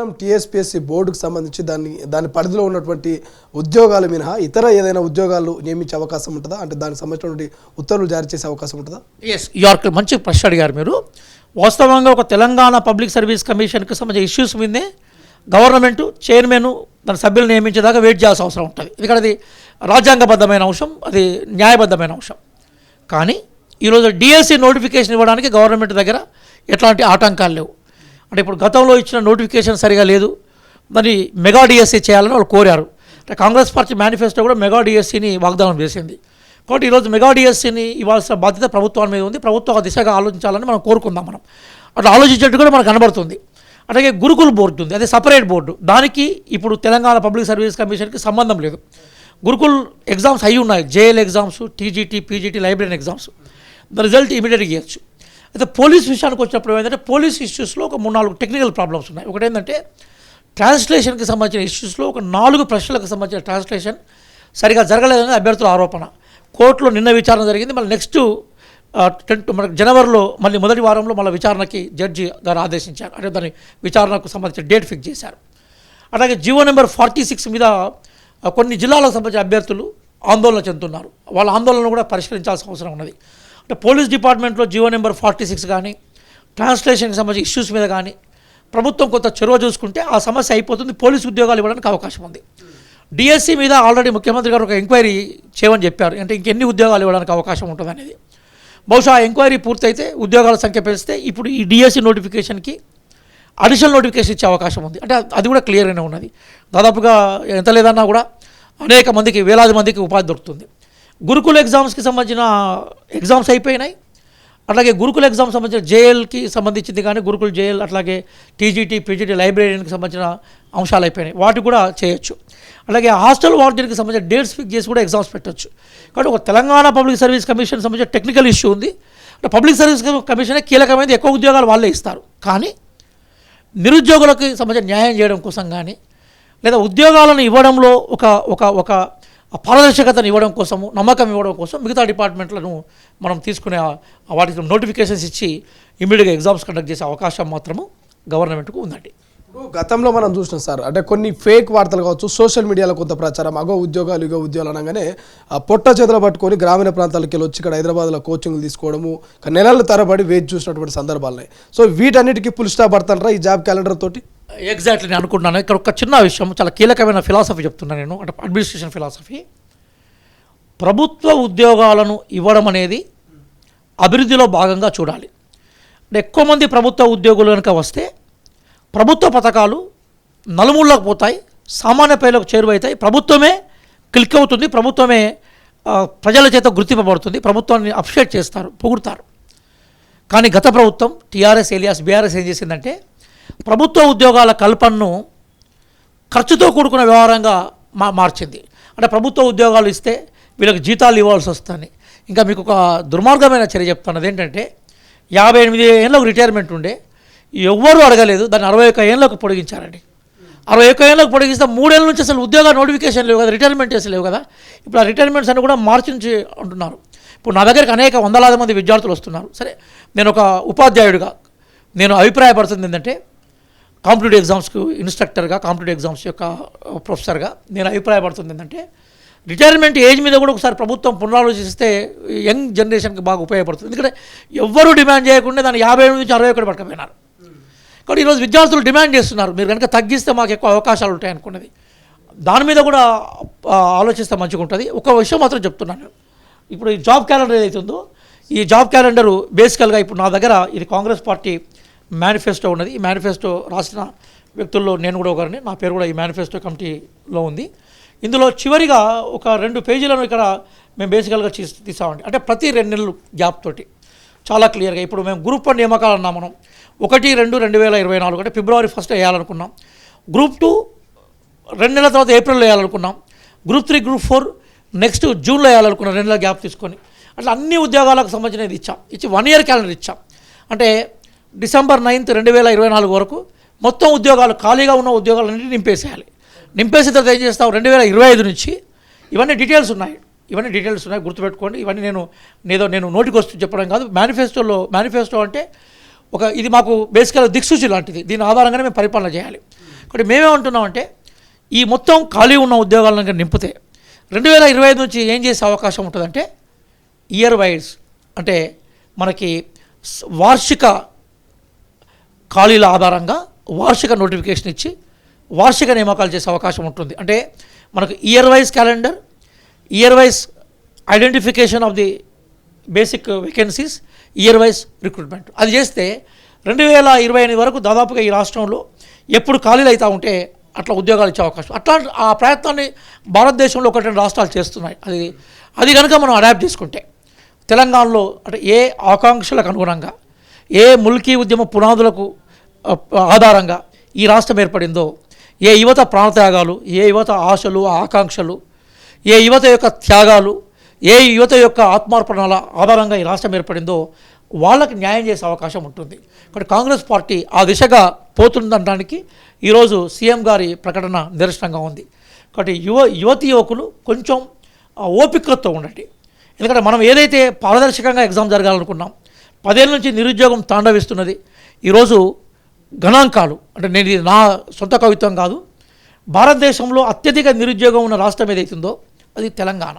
కేవలం టీఎస్పీఎస్సీ బోర్డుకు సంబంధించి దాని పరిధిలో ఉన్నటువంటి ఉద్యోగాలు మినహా ఇతర ఏదైనా ఉద్యోగాలు నియమించే అవకాశం ఉంటుందా? అంటే దానికి సంబంధించినటువంటి ఉత్తర్వులు జారీ చేసే అవకాశం ఉంటుందా? ఎస్, యూఆర్ మంచి ప్రశ్న అడిగారు మీరు. వాస్తవంగా ఒక తెలంగాణ పబ్లిక్ సర్వీస్ కమిషన్కి సంబంధించిన ఇష్యూస్ మీదే గవర్నమెంట్ చైర్మన్ దాని సభ్యులు నియమించేదాకా వెయిట్ చేయాల్సిన అవసరం ఉంటుంది. ఎందుకంటే అది రాజ్యాంగబద్ధమైన అంశం, అది న్యాయబద్ధమైన అంశం. కానీ ఈరోజు డిఎస్సి నోటిఫికేషన్ ఇవ్వడానికి గవర్నమెంట్ దగ్గర ఎట్లాంటి ఆటంకాలు లేవు. అంటే ఇప్పుడు గతంలో ఇచ్చిన నోటిఫికేషన్ సరిగా లేదు, మరి మెగా డిఎస్సి చేయాలని వాళ్ళు కోరారు. అంటే కాంగ్రెస్ పార్టీ మేనిఫెస్టో కూడా మెగా డిఎస్సిని వాగ్దానం చేసింది. కాబట్టి ఈరోజు మెగా డిఎస్సిని ఇవ్వాల్సిన బాధ్యత ప్రభుత్వం మీద ఉంది. ప్రభుత్వం ఆ దిశగా ఆలోచించాలని మనం కోరుకుందాం. మనం అట్లా ఆలోచించేట్టు కూడా మనకు కనబడుతుంది. అలాగే గురుకుల్ బోర్డు ఉంది, అదే సపరేట్ బోర్డు. దానికి ఇప్పుడు తెలంగాణ పబ్లిక్ సర్వీస్ కమిషన్కి సంబంధం లేదు. గురుకుల్ ఎగ్జామ్స్ అయి ఉన్నాయి, JL exams, TGT, PGT, library exams. The result ఇమీడియట్గా ఇవ్వచ్చు. అయితే పోలీస్ విషయానికి వచ్చినప్పుడు ఏంటంటే పోలీస్ ఇష్యూస్లో ఒక 3-4 టెక్నికల్ ప్రాబ్లమ్స్ ఉన్నాయి. ఒకటి ఏంటంటే ట్రాన్స్లేషన్కి సంబంధించిన ఇష్యూస్లో ఒక 4 ప్రశ్నలకు సంబంధించిన ట్రాన్స్లేషన్ సరిగా జరగలేదని అభ్యర్థుల ఆరోపణ. కోర్టులో నిన్న విచారణ జరిగింది. మళ్ళీ నెక్స్ట్ మనకు జనవరిలో మళ్ళీ మొదటి వారంలో మళ్ళీ విచారణకి జడ్జి గారు ఆదేశించారు. అంటే దాని విచారణకు సంబంధించిన డేట్ ఫిక్స్ చేశారు. అలాగే జీవో నెంబర్ 46 మీద కొన్ని జిల్లాలకు సంబంధించిన అభ్యర్థులు ఆందోళన చెందుతున్నారు. వాళ్ళ ఆందోళనను కూడా పరిష్కరించాల్సిన అవసరం ఉన్నది. అంటే పోలీస్ డిపార్ట్మెంట్లో జీవో నెంబర్ 46 కానీ ట్రాన్స్లేషన్కి సంబంధించిన ఇష్యూస్ మీద కానీ ప్రభుత్వం కొంత చొరవ చూసుకుంటే ఆ సమస్య అయిపోతుంది, పోలీసు ఉద్యోగాలు ఇవ్వడానికి అవకాశం ఉంది. డిఎస్సి మీద ఆల్రెడీ ముఖ్యమంత్రి గారు ఒక ఎంక్వైరీ చేయమని చెప్పారు. అంటే ఇంకెన్ని ఉద్యోగాలు ఇవ్వడానికి అవకాశం ఉంటుంది అనేది. బహుశా ఆ ఎంక్వైరీ పూర్తయితే ఉద్యోగాల సంఖ్య పెంచితే ఇప్పుడు ఈ డిఎస్సి నోటిఫికేషన్కి అడిషనల్ నోటిఫికేషన్ ఇచ్చే అవకాశం ఉంది. అంటే అది కూడా క్లియర్గానే ఉన్నది. దాదాపుగా ఎంత లేదన్నా కూడా అనేక మందికి, వేలాది మందికి ఉపాధి దొరుకుతుంది. గురుకుల ఎగ్జామ్స్కి సంబంధించిన ఎగ్జామ్స్ అయిపోయినాయి. అట్లాగే గురుకుల ఎగ్జామ్స్ సంబంధించిన జేఎల్కి సంబంధించింది కానీ గురుకుల జేఎల్, అట్లాగే టీజీటీ, పీజీటీ, లైబ్రరీకి సంబంధించిన అంశాలు అయిపోయినాయి. వాటి కూడా చేయొచ్చు. అలాగే హాస్టల్ వార్డెన్కి సంబంధించిన డేట్స్ ఫిక్స్ చేసి కూడా ఎగ్జామ్స్ పెట్టవచ్చు. కాబట్టి ఒక తెలంగాణ పబ్లిక్ సర్వీస్ కమిషన్ సంబంధించిన టెక్నికల్ ఇష్యూ ఉంది. అంటే పబ్లిక్ సర్వీస్ కమిషనే కీలకమైనది, ఎక్కువ ఉద్యోగాలు వాళ్ళే ఇస్తారు. కానీ నిరుద్యోగులకు సంబంధించిన న్యాయం చేయడం కోసం కానీ లేదా ఉద్యోగాలను ఇవ్వడంలో ఒక పారదర్శకతను ఇవ్వడం కోసము, నమ్మకం ఇవ్వడం కోసం మిగతా డిపార్ట్మెంట్లను మనం తీసుకునే వాటికి నోటిఫికేషన్స్ ఇచ్చి ఇమీడియట్గా ఎగ్జామ్స్ కండక్ట్ చేసే అవకాశం మాత్రము గవర్నమెంట్కు ఉందండి. గతంలో మనం చూసినాం సార్, అంటే కొన్ని ఫేక్ వార్తలు కావచ్చు, సోషల్ మీడియాలో కొంత ప్రచారం, అగో ఉద్యోగాలు ఇగో ఉద్యోగాలు అనగానే పొట్ట చేతులు పట్టుకొని గ్రామీణ ప్రాంతాలకు వెళ్ళి వచ్చి ఇక్కడ హైదరాబాద్లో కోచింగ్లు తీసుకోవడము, నెలల తరబడి వేచి చూసినటువంటి సందర్భాలున్నాయి. సో వీటన్నిటికీ ఫుల్ స్టాప్ పడతారా ఈ జాబ్ క్యాలెండర్ తోటి? ఎగ్జాక్ట్లీ నేను అనుకుంటున్నాను. ఇక్కడ ఒక చిన్న విషయం, చాలా కీలకమైన ఫిలాసఫీ చెప్తున్నాను నేను, అంటే అడ్మినిస్ట్రేషన్ ఫిలాసఫీ. ప్రభుత్వ ఉద్యోగాలను ఇవ్వడం అనేది అభివృద్ధిలో భాగంగా చూడాలి. అంటే ఎక్కువ మంది ప్రభుత్వ ఉద్యోగులు కనుక వస్తే ప్రభుత్వ పథకాలు నలుమూలలకు పోతాయి, సామాన్య ప్రజలకు చేరువవుతాయి, ప్రభుత్వమే క్లిక్ అవుతుంది, ప్రభుత్వమే ప్రజల చేత గుర్తింపబడుతుంది, ప్రభుత్వాన్ని అప్రిషియేట్ చేస్తారు, పొగుడుతారు. కానీ గత ప్రభుత్వం టీఆర్ఎస్ ఏలియాస్ బీఆర్ఎస్ ఏం చేసిందంటే ప్రభుత్వ ఉద్యోగాల కల్పనను ఖర్చుతో కూడుకున్న వ్యవహారంగా మార్చింది. అంటే ప్రభుత్వ ఉద్యోగాలు ఇస్తే వీళ్ళకి జీతాలు ఇవ్వాల్సి వస్తుంది. ఇంకా మీకు ఒక దుర్మార్గమైన చర్య చెప్తాను. అదేంటంటే 58 ఏళ్ళకు రిటైర్మెంట్ ఉండే, ఎవ్వరూ అడగలేదు, దాన్ని 61 ఏళ్ళకు పొడిగించారండి. 61 ఏళ్ళకు పొడిగిస్తే 3 ఏళ్ళ నుంచి అసలు ఉద్యోగ నోటిఫికేషన్ లేవు కదా, రిటైర్మెంట్ చేసి లేవు కదా. ఇప్పుడు ఆ రిటైర్మెంట్స్ అన్ని కూడా మార్చి నుంచి అంటున్నారు. ఇప్పుడు నా దగ్గరికి అనేక వందలాది మంది విద్యార్థులు వస్తున్నారు. సరే, నేను ఒక ఉపాధ్యాయుడిగా నేను అభిప్రాయపడుతుంది ఏంటంటే కాంపిటేటివ్ ఎగ్జామ్స్కు ఇన్స్ట్రక్టర్గా, కాంపిటేటివ్ ఎగ్జామ్స్ యొక్క ప్రొఫెసర్గా నేను అభిప్రాయపడుతుంది ఏంటంటే రిటైర్మెంట్ ఏజ్ మీద కూడా ఒకసారి ప్రభుత్వం పునరాలోచిస్తే యంగ్ జనరేషన్కి బాగా ఉపయోగపడుతుంది. ఎందుకంటే ఎవ్వరూ డిమాండ్ చేయకుండా దాన్ని 57 నుంచి 61 పట్టుకుపోయినారు. కాబట్టి ఈరోజు విద్యార్థులు డిమాండ్ చేస్తున్నారు, మీరు కనుక తగ్గిస్తే మాకు ఎక్కువ అవకాశాలు ఉంటాయి అనుకున్నది. దాని మీద కూడా ఆలోచిస్తే మంచిగా ఉంటుంది. ఒక విషయం మాత్రం చెప్తున్నాను, ఇప్పుడు ఈ జాబ్ క్యాలెండర్ ఏదైతే ఉందో ఈ జాబ్ క్యాలెండరు బేసికల్గా ఇప్పుడు నా దగ్గర ఇది కాంగ్రెస్ పార్టీ మేనిఫెస్టో ఉన్నది. ఈ మేనిఫెస్టో రాసిన వ్యక్తుల్లో నేను కూడా ఒకరిని, నా పేరు కూడా ఈ మేనిఫెస్టో కమిటీలో ఉంది. ఇందులో చివరిగా ఒక 2 పేజీలను ఇక్కడ మేము బేసికల్గా తీసామండి. అంటే ప్రతి 2 నెలలు గ్యాప్ తోటి చాలా క్లియర్గా ఇప్పుడు మేము గ్రూప్ 1 నియామకాలు అన్నాం. మనం 1-2-2024 అంటే ఫిబ్రవరి 1 వేయాలనుకున్నాం. గ్రూప్ 2 2 నెలల తర్వాత ఏప్రిల్లో వేయాలనుకున్నాం. గ్రూప్ 3, గ్రూప్ 4 నెక్స్ట్ జూన్లో వేయాలనుకున్నాం, 2 నెలల గ్యాప్ తీసుకొని. అట్లా అన్ని ఉద్యోగాలకు సంబంధించినది ఇచ్చి 1 ఇయర్ క్యాలెండర్ ఇచ్చాం. అంటే డిసెంబర్ 9, 2024 వరకు మొత్తం ఉద్యోగాలు, ఖాళీగా ఉన్న ఉద్యోగాలన్నింటినీ నింపేసేయాలి. నింపేసిన తర్వాత ఏం చేస్తాం, 2025 నుంచి ఇవన్నీ డీటెయిల్స్ ఉన్నాయి, గుర్తుపెట్టుకోండి. ఇవన్నీ నేను నోటికి వస్తూ చెప్పడం కాదు. మేనిఫెస్టో అంటే ఇది మాకు బేసికల్గా దిక్సూచి లాంటిది. దీని ఆధారంగానే మేము పరిపాలన చేయాలి. కాబట్టి మేమేమంటున్నామంటే ఈ మొత్తం ఖాళీ ఉన్న ఉద్యోగాలను కనుక నింపితే 2025 నుంచి ఏం చేసే అవకాశం ఉంటుందంటే ఇయర్ వైజ్ అంటే మనకి వార్షిక ఖాళీల ఆధారంగా వార్షిక నోటిఫికేషన్ ఇచ్చి వార్షిక నియామకాలు చేసే అవకాశం ఉంటుంది. అంటే మనకు year wise calendar, year wise identification of the basic vacancies, year wise recruitment. అది చేస్తే 2028 వరకు దాదాపుగా ఈ రాష్ట్రంలో ఎప్పుడు ఖాళీలు అవుతూ ఉంటే అట్లా ఉద్యోగాలు ఇచ్చే అవకాశం, అట్లా ఆ ప్రయత్నాన్ని భారతదేశంలో 1-2 రాష్ట్రాలు చేస్తున్నాయి. అది కనుక మనం అడాప్ట్ చేసుకుంటే తెలంగాణలో అంటే ఏ ఆకాంక్షలకు అనుగుణంగా, ఏ ముల్కీ ఉద్యమ పునాదులకు ఆధారంగా ఈ రాష్ట్రం ఏర్పడిందో, ఏ యువత ప్రాణత్యాగాలు, ఏ యువత ఆశలు ఆకాంక్షలు, ఏ యువత యొక్క త్యాగాలు, ఏ యువత యొక్క ఆత్మార్పణల ఆధారంగా ఈ రాష్ట్రం ఏర్పడిందో వాళ్ళకి న్యాయం చేసే అవకాశం ఉంటుంది. కాబట్టి కాంగ్రెస్ పార్టీ ఆ దిశగా పోతుందనడానికి ఈరోజు సీఎం గారి ప్రకటన నిదర్శనంగా ఉంది. కాబట్టి యువతీ యువకులు కొంచెం ఓపికతో ఉండండి. ఎందుకంటే మనం ఏదైతే పారదర్శకంగా ఎగ్జామ్ జరగాలనుకున్నాం, 10 ఏళ్ళ నుంచి నిరుద్యోగం తాండవిస్తున్నది. ఈరోజు గణాంకాలు అంటే నేను ఇది నా సొంత కవిత్వం కాదు, భారతదేశంలో అత్యధిక నిరుద్యోగం ఉన్న రాష్ట్రం ఏదైతుందో అది తెలంగాణ.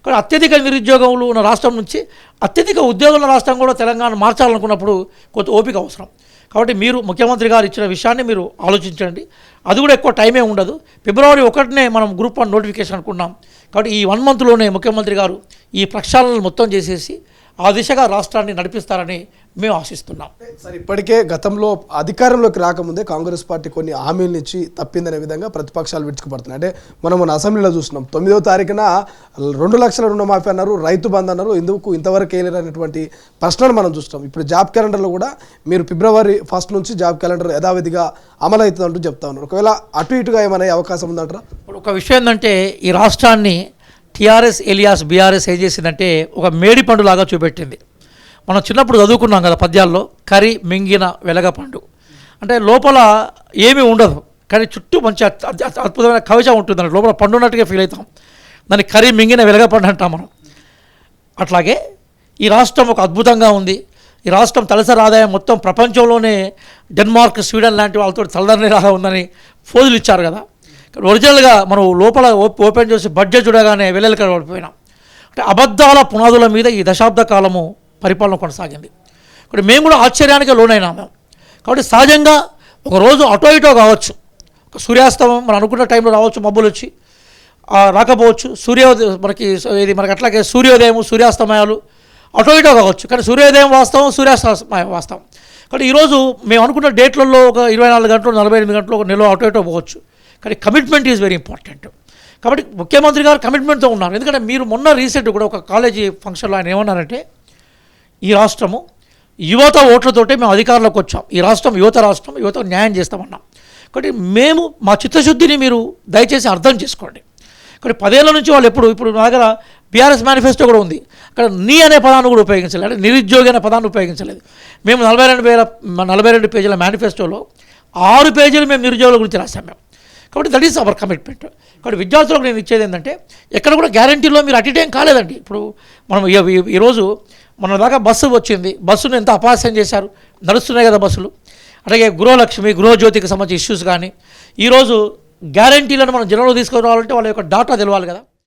కానీ అత్యధిక నిరుద్యోగంలో ఉన్న రాష్ట్రం నుంచి అత్యధిక ఉద్యోగుల రాష్ట్రం కూడా తెలంగాణ మార్చాలనుకున్నప్పుడు కొంత ఓపిక అవసరం. కాబట్టి మీరు ముఖ్యమంత్రి గారు ఇచ్చిన విషయాన్ని మీరు ఆలోచించండి. అది కూడా ఎక్కువ టైమే ఉండదు. ఫిబ్రవరి 1నే మనం గ్రూప్ 1 నోటిఫికేషన్ అనుకున్నాం. కాబట్టి ఈ 1 మంత్లోనే ముఖ్యమంత్రి గారు ఈ ప్రక్షాళనలు మొత్తం చేసేసి ఆ దిశగా రాష్ట్రాన్ని నడిపిస్తారని మేము ఆశిస్తున్నాం. సార్, ఇప్పటికే గతంలో అధికారంలోకి రాకముందే కాంగ్రెస్ పార్టీ కొన్ని హామీలను ఇచ్చి తప్పిందనే విధంగా ప్రతిపక్షాలు విరుచుకుపడుతున్నాయి. అంటే మనం మన అసెంబ్లీలో చూస్తున్నాం, 9వ తారీఖున 2 లక్షల రుణమాఫీ అన్నారు, రైతు బంధు అన్నారు, ఇంతవరకు వేయలేరనేటువంటి ప్రశ్నలు మనం చూస్తున్నాం. ఇప్పుడు జాబ్ క్యాలెండర్లో కూడా మీరు ఫిబ్రవరి 1 నుంచి జాబ్ క్యాలెండర్ యథావిధిగా అమలు అవుతుందంటూ చెప్తా ఉన్నారు. ఒకవేళ అటు ఇటుగా ఏమైనా అవకాశం ఉందంటారా? ఇప్పుడు ఒక విషయం ఏంటంటే ఈ రాష్ట్రాన్ని టీఆర్ఎస్ ఎలియాస్ బీఆర్ఎస్ ఏం చేసిందంటే ఒక మేడి పండులాగా చూపెట్టింది. మనం చిన్నప్పుడు చదువుకున్నాం కదా పద్యాల్లో, కరి మింగిన వెలగపండు అంటే లోపల ఏమీ ఉండదు కానీ చుట్టూ మంచి అద్భుతమైన కవచం ఉంటుంది, లోపల పండు ఉన్నట్టుగా ఫీల్ అవుతాం. దాన్ని కరి మింగిన వెలగపండు అంటాం మనం. అట్లాగే ఈ రాష్ట్రం ఒక అద్భుతంగా ఉంది. ఈ రాష్ట్రం తలసరి ఆదాయం మొత్తం ప్రపంచంలోనే డెన్మార్క్, స్వీడన్ లాంటి వాళ్ళతో తలదరని రాగా ఉందని ఫోజులు ఇచ్చారు కదా. ఒరిజినల్గా మనం లోపల ఓపెన్ చేసి బడ్జెట్ చూడగానే వెళ్ళలిక పడిపోయినాం. అంటే అబద్ధాల పునాదుల మీద ఈ దశాబ్ద కాలము పరిపాలన కొనసాగింది. కాబట్టి మేము కూడా ఆశ్చర్యానికి లోనైనాము. కాబట్టి సహజంగా ఒకరోజు అటో ఇటో కావచ్చు, ఒక సూర్యాస్తమం మనం అనుకున్న టైంలో రావచ్చు, మబ్బులు వచ్చి రాకపోవచ్చు, మనకి అట్లాగే సూర్యోదయం సూర్యాస్తమయాలు అటో ఇటో కావచ్చు. కానీ సూర్యోదయం వాస్తవం, సూర్యాస్తమయం వాస్తవం. కాబట్టి ఈరోజు మేము అనుకున్న డేట్లలో ఒక 24 గంటలు 48 గంటలు ఒక నెల అటో ఇటో పోవచ్చు. కానీ కమిట్మెంట్ ఈజ్ వెరీ ఇంపార్టెంట్. కాబట్టి ముఖ్యమంత్రి గారు కమిట్మెంట్తో ఉన్నారు. ఎందుకంటే మీరు మొన్న రీసెంట్ కూడా ఒక కాలేజీ ఫంక్షన్లో ఆయన ఏమన్నారంటే ఈ రాష్ట్రము యువత ఓట్లతోటే మేము అధికారంలోకి వచ్చాం, ఈ రాష్ట్రం యువత రాష్ట్రం, యువతకు న్యాయం చేస్తామన్నాం. కాబట్టి మేము మా చిత్తశుద్ధిని మీరు దయచేసి అర్థం చేసుకోండి. కాబట్టి 10 ఏళ్ళ నుంచి వాళ్ళు ఇప్పుడు నా దగ్గర బీఆర్ఎస్ మేనిఫెస్టో కూడా ఉంది, అక్కడ నీ అనే పదాన్ని కూడా ఉపయోగించలేదు, అంటే నిరుద్యోగి అనే పదాన్ని ఉపయోగించలేదు. మేము 42 పేజీల మేనిఫెస్టోలో 6 పేజీలు మేము నిరుద్యోగుల గురించి రాసాం మేము. కాబట్టి దట్ ఈస్ అవర్ కమిట్మెంట్. కాబట్టి విద్యార్థులకు నేను ఇచ్చేది ఏంటంటే ఎక్కడ కూడా గ్యారంటీలో మీరు అటెండ్ కాలేదండి. ఇప్పుడు మనం ఈరోజు మన దాకా బస్సు వచ్చింది, బస్సును ఎంత అపహాస్యం చేశారు, నడుస్తున్నాయి కదా బస్సులు. అలాగే గృహలక్ష్మి, గృహజ్యోతికి సంబంధించిన ఇష్యూస్ కానీ ఈరోజు గ్యారంటీలను మనం జనంలో తీసుకురావాలంటే వాళ్ళ యొక్క డాటా తెలవాలి కదా.